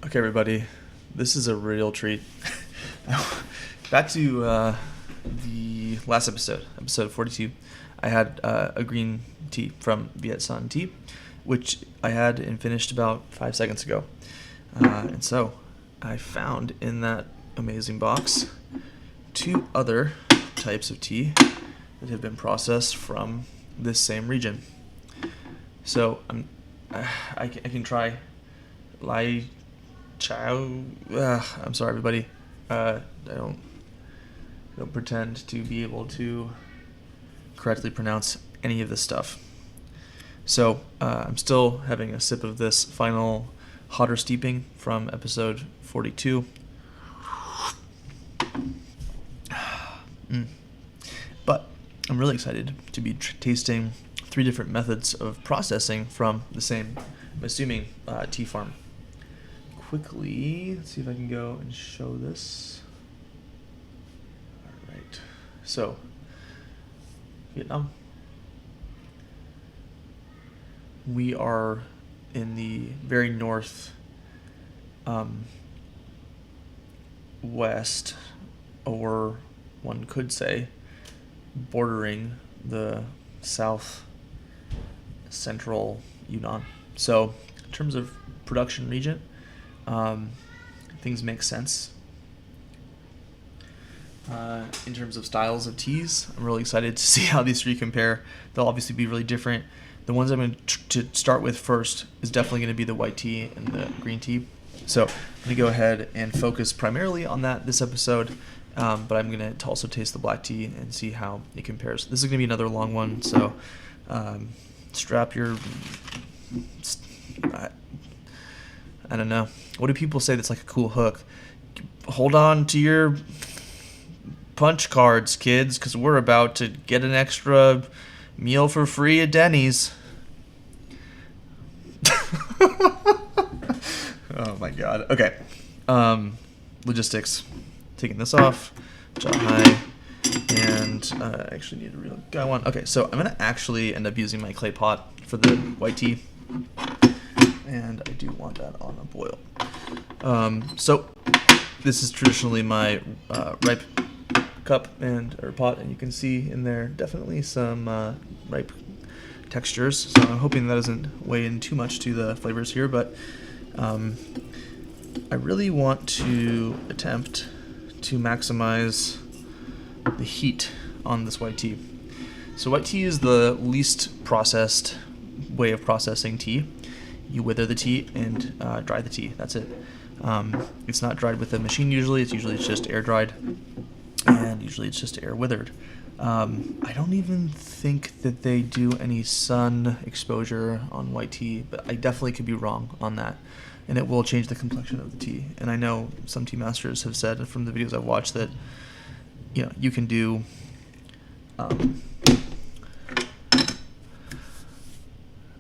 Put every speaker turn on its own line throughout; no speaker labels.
Okay, everybody, this is a real treat. Back to the last episode 42. I had a green tea from Viet tea, which I had and finished about 5 seconds ago. And so I found in that amazing box 2 other types of tea that have been processed from this same region. So I can try Lai Chow. I'm sorry, everybody. I don't pretend to be able to correctly pronounce any of this stuff. So I'm still having a sip of this final hotter steeping from episode 42. But I'm really excited to be tasting 3 different methods of processing from the same, I'm assuming, tea farm. Quickly, let's see if I can go and show this. All right, so Vietnam. We are in the very north west, or one could say bordering the South Central Yunnan. So in terms of production region, things make sense. In terms of styles of teas, I'm really excited to see how these 3 compare. They'll obviously be really different. The ones I'm going to start with first is definitely going to be the white tea and the green tea. So I'm going to go ahead and focus primarily on that this episode, but I'm going to also taste the black tea and see how it compares. This is going to be another long one, so strap your... I don't know. What do people say that's like a cool hook? Hold on to your punch cards, kids, because we're about to get an extra meal for free at Denny's. Oh my god. Okay. Logistics. Taking this off. Jaw high. And I actually need a real guy one. Okay, so I'm going to actually end up using my clay pot for the white tea. And I do want that on a boil. So this is traditionally my ripe cup or pot, and you can see in there definitely some ripe textures. So I'm hoping that doesn't weigh in too much to the flavors here, but I really want to attempt to maximize the heat on this white tea. So white tea is the least processed way of processing tea. You wither the tea and dry the tea. That's it. It's not dried with a machine usually. It's just air dried, and usually it's just air withered. I don't even think that they do any sun exposure on white tea, but I definitely could be wrong on that. And it will change the complexion of the tea. And I know some tea masters have said from the videos I've watched that you can do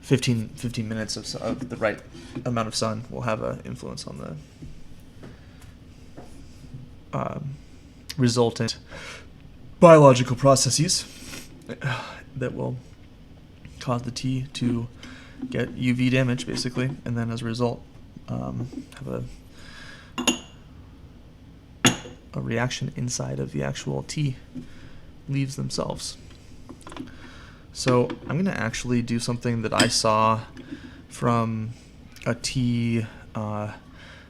15 minutes of the right amount of sun will have an influence on the resultant biological processes that will cause the tea to get UV damage, basically, and then as a result have a reaction inside of the actual tea leaves themselves. So I'm going to actually do something that I saw from a tea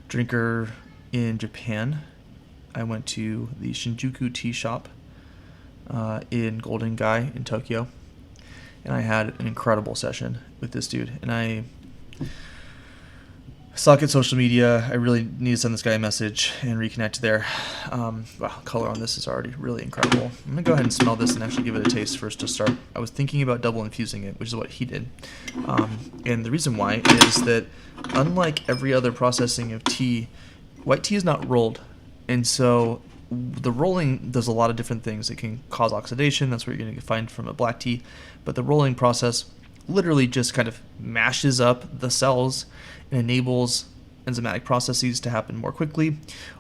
drinker in Japan. I went to the Shinjuku tea shop in Golden Gai in Tokyo, and I had an incredible session with this dude. And I suck at social media. I really need to send this guy a message and reconnect there. Wow, color on this is already really incredible. I'm going to go ahead and smell this and actually give it a taste first to start. I was thinking about double infusing it, which is what he did. And the reason why is that unlike every other processing of tea, white tea is not rolled. And so the rolling does a lot of different things. It can cause oxidation. That's what you're going to find from a black tea. But the rolling process literally just kind of mashes up the cells and enables enzymatic processes to happen more quickly,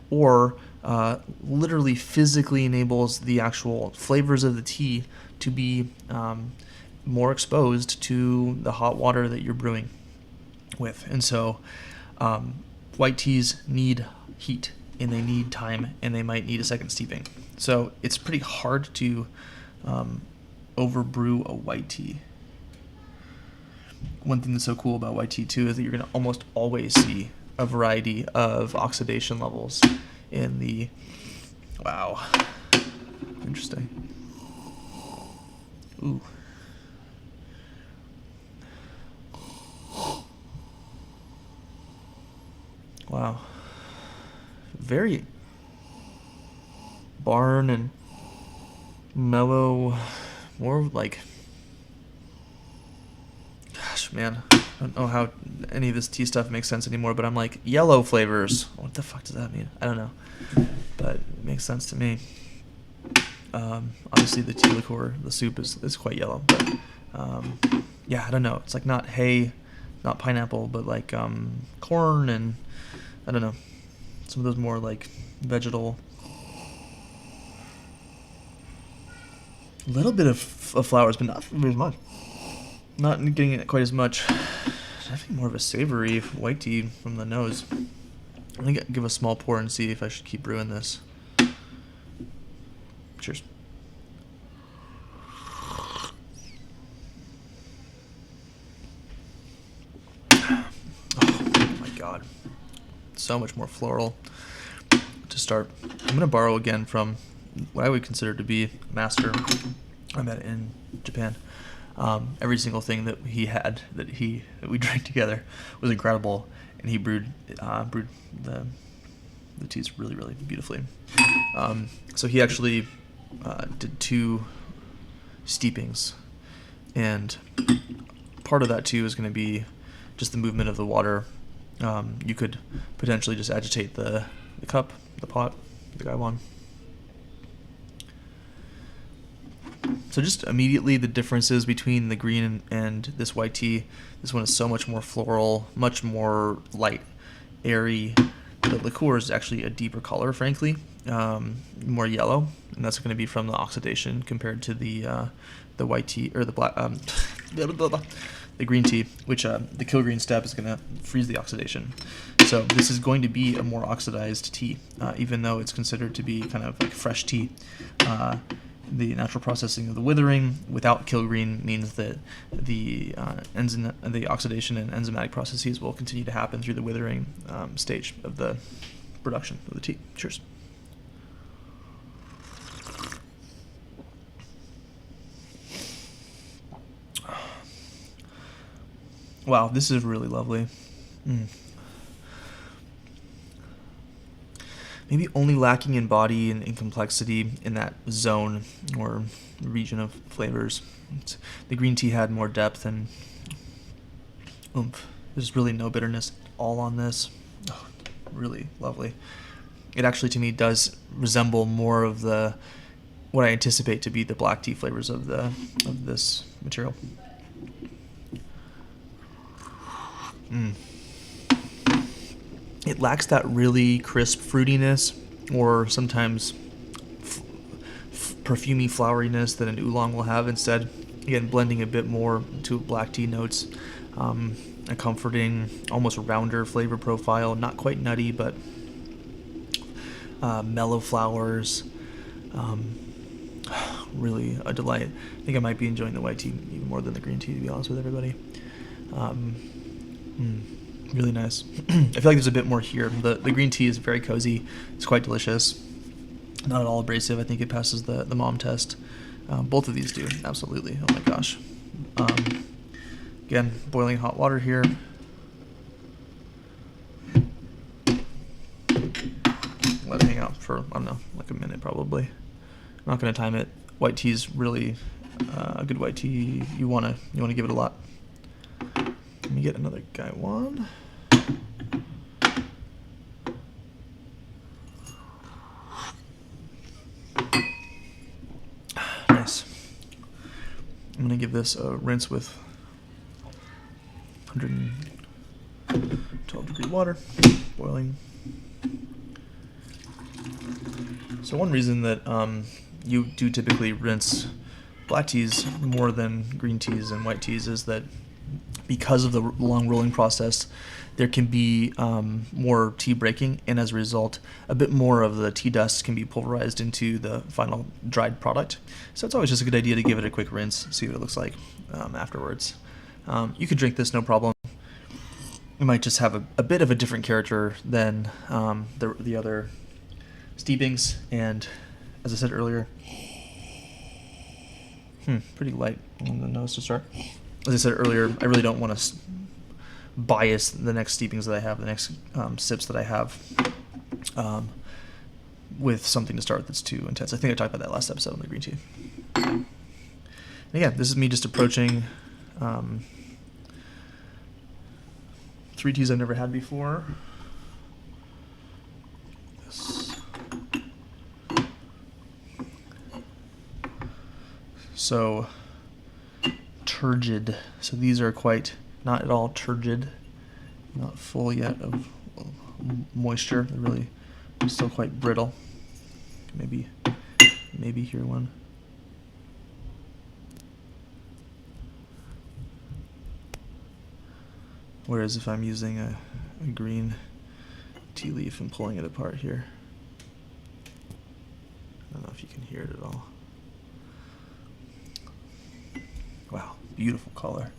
or literally physically enables the actual flavors of the tea to be more exposed to the hot water that you're brewing with. And so white teas need heat, and they need time, and they might need a second steeping. So it's pretty hard to overbrew a white tea. One thing that's so cool about white tea too is that you're going to almost always see a variety of oxidation levels in the... Wow. Interesting. Ooh. Wow. Very barn and mellow, more like... Gosh, man. I don't know how any of this tea stuff makes sense anymore, but I'm like, yellow flavors. What the fuck does that mean? I don't know. But it makes sense to me. Obviously the tea liqueur, the soup is quite yellow, but yeah, I don't know. It's like not hay, not pineapple, but like corn and I don't know, some of those more like vegetal. A little bit of flowers, but not very much. Not getting it quite as much. I think more of a savory white tea from the nose. I'm gonna give a small pour and see if I should keep brewing this. Cheers. Oh my god. So much more floral. To start, I'm going to borrow again from what I would consider to be a master I met in Japan. Every single thing that he had that we drank together was incredible, and he brewed the teas really, really beautifully. So he actually did 2 steepings, and part of that too is going to be just the movement of the water. You could potentially just agitate the cup, the pot, the gaiwan. So just immediately the differences between the green and this white tea. This one is so much more floral, much more light, airy. The liqueur is actually a deeper color, frankly, more yellow, and that's going to be from the oxidation compared to the white tea or the black the green tea, which the kill green step is going to freeze the oxidation. So this is going to be a more oxidized tea, even though it's considered to be kind of like fresh tea. The natural processing of the withering without kill green means that the oxidation and enzymatic processes will continue to happen through the withering stage of the production of the tea. Cheers. Wow, this is really lovely. Maybe only lacking in body and in complexity in that zone or region of flavors. The green tea had more depth and oomph. There's really no bitterness at all on this. Oh, really lovely. It actually, to me, does resemble more of what I anticipate to be the black tea flavors of this material. It lacks that really crisp fruitiness or sometimes perfumey floweriness that an oolong will have. Instead, again, blending a bit more to black tea notes. A comforting, almost rounder flavor profile. Not quite nutty, but mellow flowers. Really a delight. I think I might be enjoying the white tea even more than the green tea, to be honest with everybody. Really nice. I feel like there's a bit more here. The green tea is very cozy. It's quite delicious. Not at all abrasive. I think it passes the mom test. Both of these do, absolutely. Oh my gosh. Again, boiling hot water here. Let it hang out for, I don't know, like a minute probably. I'm not going to time it. White tea is really a good white tea. You want to give it a lot. Let me get another gaiwan. Nice. I'm gonna give this a rinse with 112-degree water, boiling. So one reason that you do typically rinse black teas more than green teas and white teas is that because of the long rolling process, there can be more tea breaking, and as a result, a bit more of the tea dust can be pulverized into the final dried product. So it's always just a good idea to give it a quick rinse, see what it looks like afterwards. You could drink this no problem. It might just have a bit of a different character than the other steepings, and as I said earlier, pretty light on the nose to start. As I said earlier, I really don't want to bias the next steepings that I have, the next sips that I have, with something to start that's too intense. I think I talked about that last episode on the green tea. And again, this is me just approaching 3 teas I've never had before. So turgid. So these are quite not at all turgid, not full yet of moisture. They're really still quite brittle. Maybe hear one. Whereas if I'm using a green tea leaf and pulling it apart here, I don't know if you can hear it at all. Wow, beautiful color.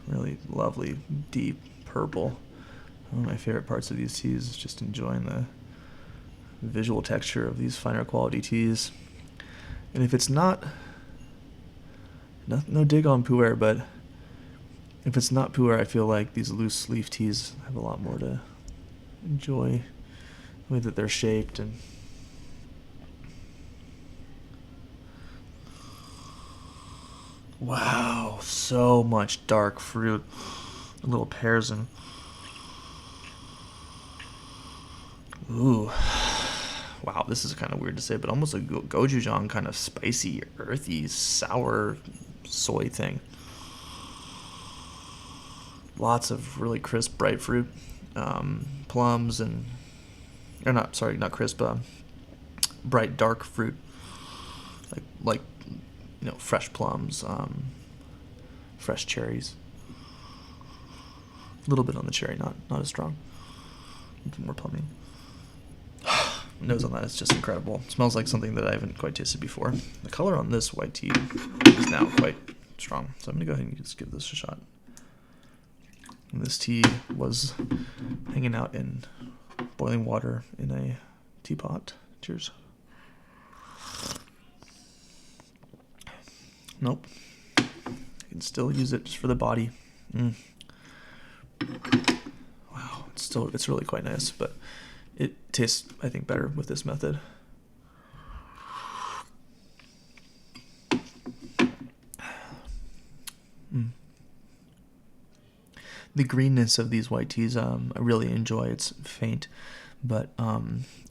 Really lovely, deep purple. One of my favorite parts of these teas is just enjoying the visual texture of these finer quality teas. And if it's not, no dig on pu'er, but if it's not pu'er, I feel like these loose leaf teas have a lot more to enjoy, the way that they're shaped. And wow, so much dark fruit, little pears and ooh. Wow, this is kind of weird to say, but almost a gochujang kind of spicy, earthy, sour soy thing. Lots of really crisp, bright fruit, plums and, or not crisp, bright, dark fruit, like fresh plums, fresh cherries. A little bit on the cherry, not as strong. A bit more plummy. Nose on that is just incredible. It smells like something that I haven't quite tasted before. The color on this white tea is now quite strong, so I'm going to go ahead and just give this a shot. And this tea was hanging out in boiling water in a teapot. Cheers. Nope. I can still use it just for the body. Wow, it's really quite nice, but it tastes, I think, better with this method. The greenness of these white teas, I really enjoy. It's faint, but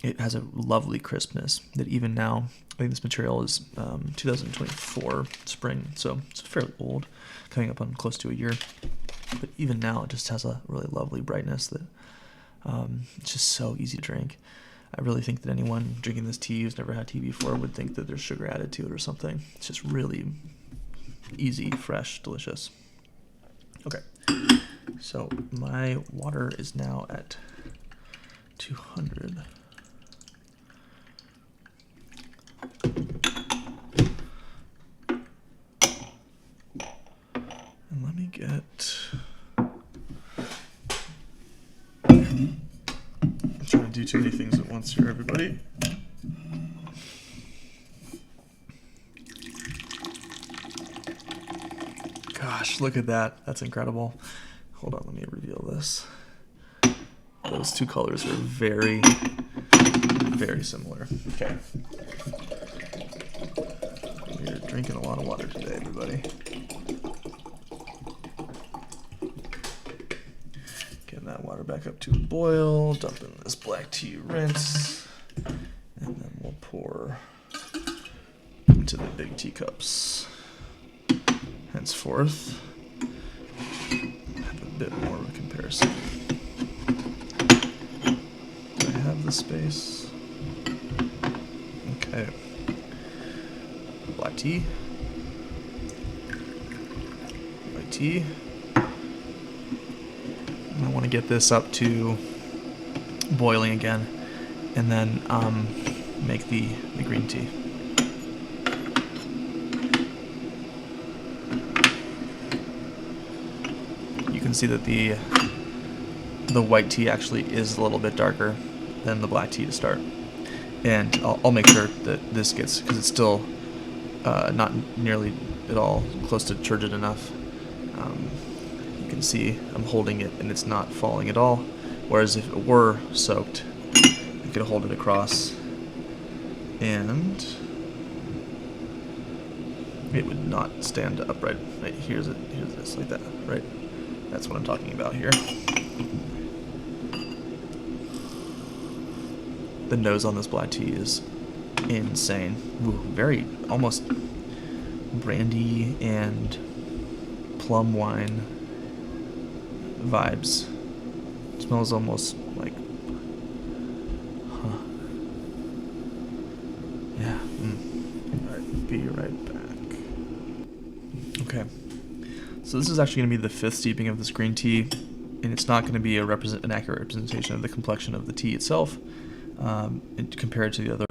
it has a lovely crispness that even now, I think this material is 2024 spring, so it's fairly old, coming up on close to a year. But even now, it just has a really lovely brightness that it's just so easy to drink. I really think that anyone drinking this tea who's never had tea before would think that there's sugar added to it or something. It's just really easy, fresh, delicious. Okay, so my water is now at 200. And let me get... I'm trying to do too many things at once here, everybody. Gosh, look at that. That's incredible. Hold on, let me reveal this. Those two colors are very, very similar. Okay. We're drinking a lot of water today, everybody. Getting that water back up to a boil, dumping this black tea rinse, and then we'll pour into the big teacups. Henceforth, have a bit more of a comparison. Do I have the space? Okay. white tea. White tea. I want to get this up to boiling again, and then make the green tea. You can see that the white tea actually is a little bit darker than the black tea to start, and I'll make sure that this gets, because it's still not nearly at all close to turgid enough. You can see I'm holding it and it's not falling at all, whereas if it were soaked, I could hold it across and it would not stand upright. Right, here's this, like that, right? That's what I'm talking about here. The nose on this black tea is insane. Ooh, very almost brandy and plum wine vibes. It smells almost like, yeah. Alright, be right back. Okay, so this is actually going to be the 5th steeping of this green tea, and it's not going to be an accurate representation of the complexion of the tea itself, compared to the other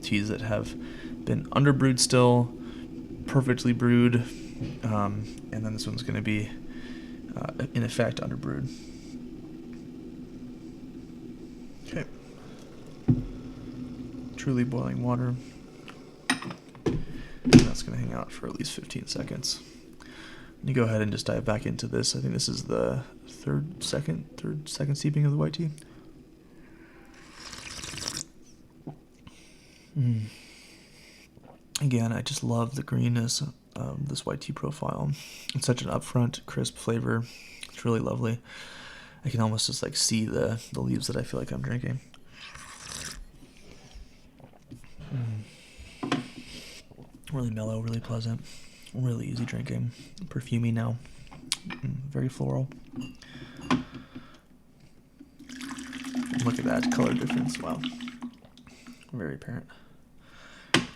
teas that have been underbrewed still, perfectly brewed, and then this one's going to be, in effect, underbrewed. Okay. Truly boiling water. That's going to hang out for at least 15 seconds. You go ahead and just dive back into this. I think this is the third second steeping of the white tea. Again, I just love the greenness of this white tea profile. It's such an upfront, crisp flavor. It's really lovely. I can almost just like see the leaves that I feel like I'm drinking. Really mellow, really pleasant, really easy drinking. Perfumey now. Very floral. Look at that color difference. Wow. Very apparent.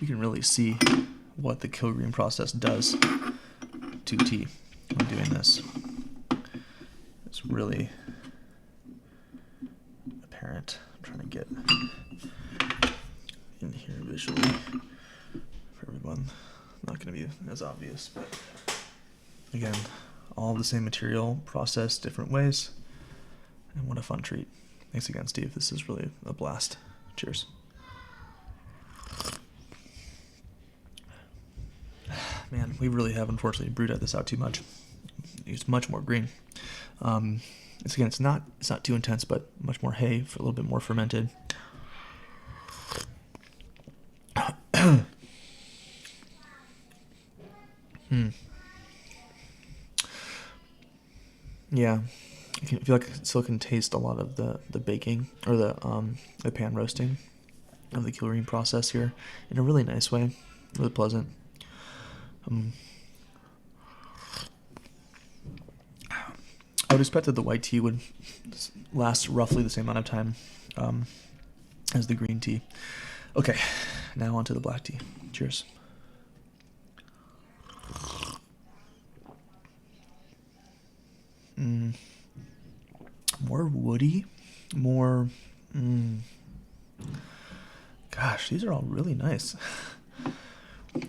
You can really see what the Kilgreen process does to tea when doing this. It's really apparent. I'm trying to get in here visually for everyone. Not going to be as obvious, but again, all the same material, processed different ways, and what a fun treat. Thanks again, Steve. This is really a blast. Cheers. Man, we really have unfortunately brewed this out too much. Used much more green. It's not too intense, but much more hay, for a little bit more fermented. Yeah, I feel like it still can taste a lot of the baking or the pan roasting of the Kilgreen process here in a really nice way, really pleasant. I would expect that the white tea would last roughly the same amount of time as the green tea. Okay, now on to the black tea. Cheers. More woody, more... Gosh, these are all really nice.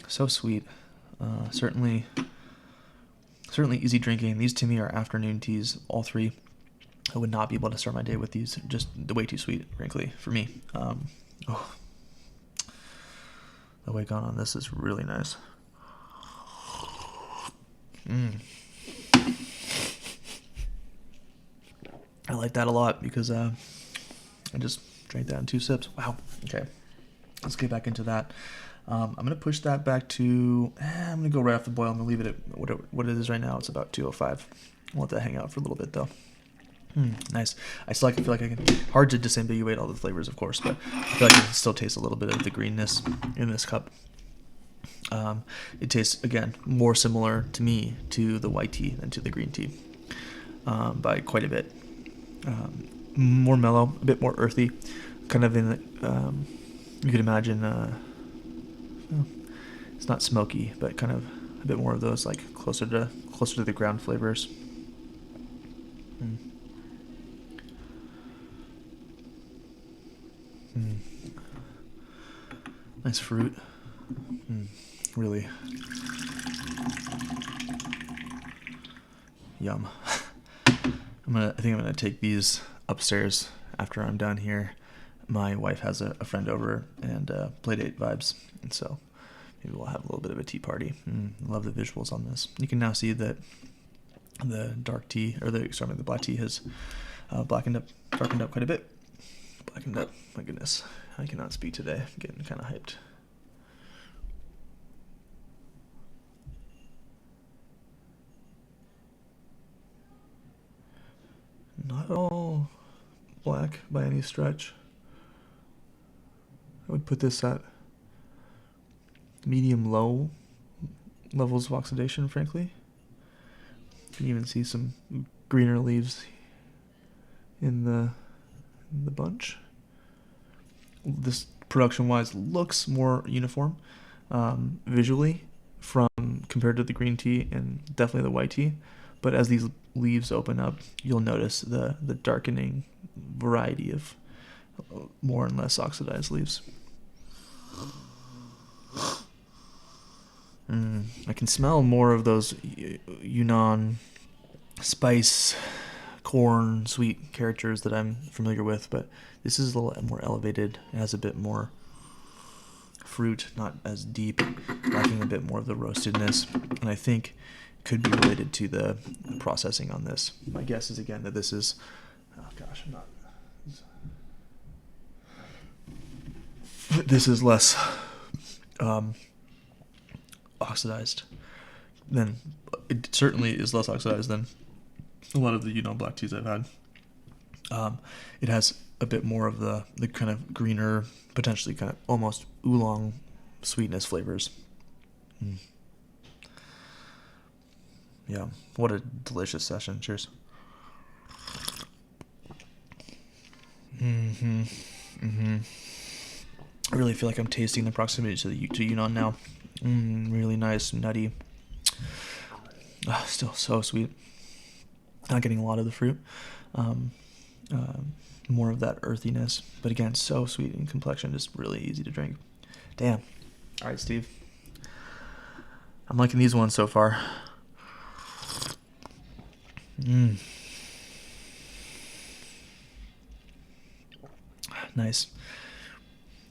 So sweet. Certainly easy drinking. These to me are afternoon teas, all three. I would not be able to start my day with these. Just way too sweet, frankly, for me. The way gone on this is really nice. I like that a lot because I just drank that in 2 sips. Wow. Okay. Let's get back into that. I'm going to push that back to... I'm going to go right off the boil. I'm going to leave it at what it is right now. It's about 205. I'll let that hang out for a little bit, though. Nice. I feel like I can... Hard to disambiguate all the flavors, of course, but I feel like I can still taste a little bit of the greenness in this cup. It tastes, again, more similar to me to the white tea than to the green tea by quite a bit. More mellow, a bit more earthy, kind of in... you could imagine... It's not smoky, but kind of a bit more of those like closer to the ground flavors. Mm. Mm. Nice fruit. Really. Yum. I think I'm gonna take these upstairs after I'm done here. My wife has a friend over and playdate vibes, and so maybe we'll have a little bit of a tea party. Love the visuals on this. You can now see that the dark tea, or the black tea has darkened up quite a bit. Blackened up. My goodness, I cannot speak today. I'm getting kind of hyped. Not all black by any stretch. I would put this at medium-low levels of oxidation, frankly. You can even see some greener leaves in the bunch. This, production-wise, looks more uniform visually compared to the green tea and definitely the white tea. But as these leaves open up, you'll notice the darkening variety of more and less oxidized leaves. I can smell more of those Yunnan spice, corn, sweet characters that I'm familiar with, but this is a little more elevated. It has a bit more fruit, not as deep, lacking a bit more of the roastedness, and I think could be related to the processing on this. My guess is, again, that this is, this is less oxidized than, it certainly is less oxidized than a lot of the Yunnan black teas I've had. It has a bit more of the kind of greener, potentially kind of almost oolong sweetness flavors. Yeah, what a delicious session. Cheers. I really feel like I'm tasting the proximity to Yunnan now. Really nice, nutty. Still so sweet. Not getting a lot of the fruit. More of that earthiness, but again, so sweet in complexion, just really easy to drink. Damn. All right, Steve. I'm liking these ones so far. Nice.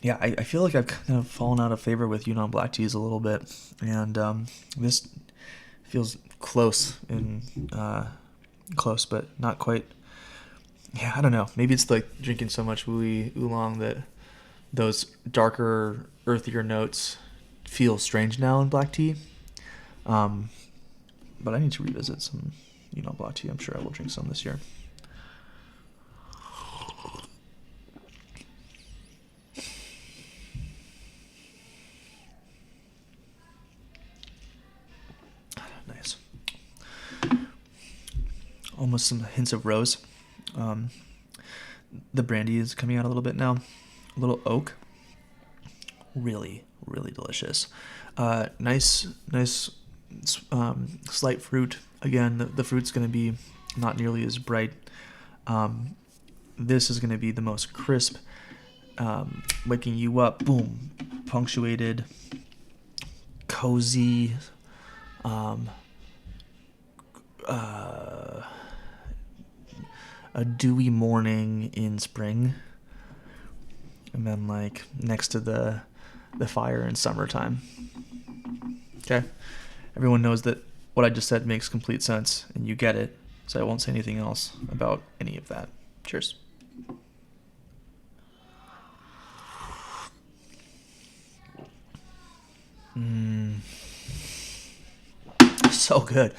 Yeah, I feel like I've kind of fallen out of favor with Yunnan black teas a little bit, and this feels close, but not quite. Yeah, I don't know. Maybe it's like drinking so much Wui Oolong that those darker, earthier notes feel strange now in black tea. But I need to revisit some Yunnan black tea. I'm sure I will drink some this year. Nice. Almost some hints of rose. The brandy is coming out a little bit now. A little oak. Really, really delicious. Nice, slight fruit. Again, the fruit's going to be not nearly as bright. This is going to be the most crisp, waking you up, boom, punctuated, cozy, a dewy morning in spring, and then like next to the fire in summertime. Okay, everyone knows that what I just said makes complete sense, and you get it, so I won't say anything else about any of that. Cheers. So good.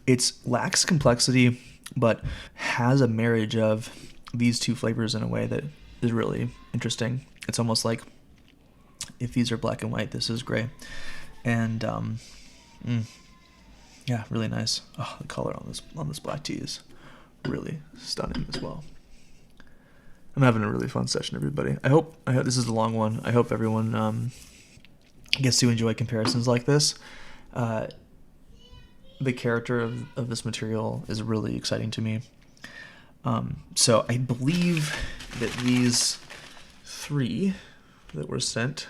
It lacks complexity, but has a marriage of these two flavors in a way that is really interesting. It's almost like if these are black and white, this is gray. And yeah, really nice. Oh, the color on this black tea is really stunning as well. I'm having a really fun session, everybody. I hope this is a long one. I hope everyone gets to enjoy comparisons like this. The character of this material is really exciting to me. So I believe that these 3 that were sent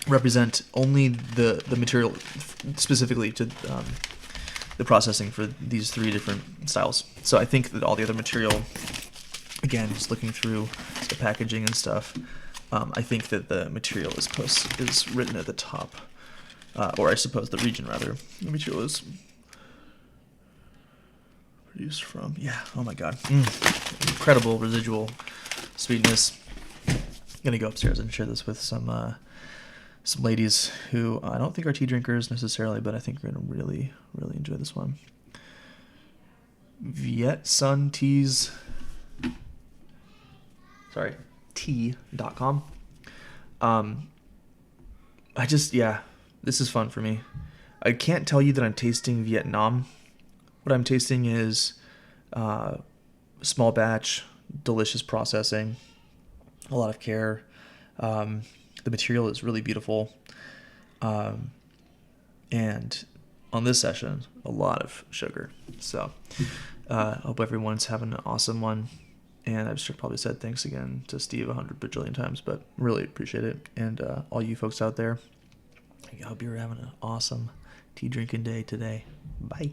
represent only the material specifically to the processing for these 3 different styles. So I think that all the other material, again, just looking through the packaging and stuff, I think that the material is written at the top, or I suppose the region rather. The material is produced from. Yeah. Oh my God. Incredible residual sweetness. I'm gonna go upstairs and share this with some ladies who I don't think are tea drinkers necessarily, but I think are gonna really, really enjoy this one. Viet Sun Teas. Sorry, tea.com. This is fun for me. I can't tell you that I'm tasting Vietnam. What I'm tasting is small batch, delicious processing, a lot of care. The material is really beautiful. And on this session, a lot of sugar. So I hope everyone's having an awesome one. And I've probably said thanks again to Steve 100 bajillion times, but really appreciate it. And all you folks out there, I hope you're having an awesome tea drinking day today. Bye.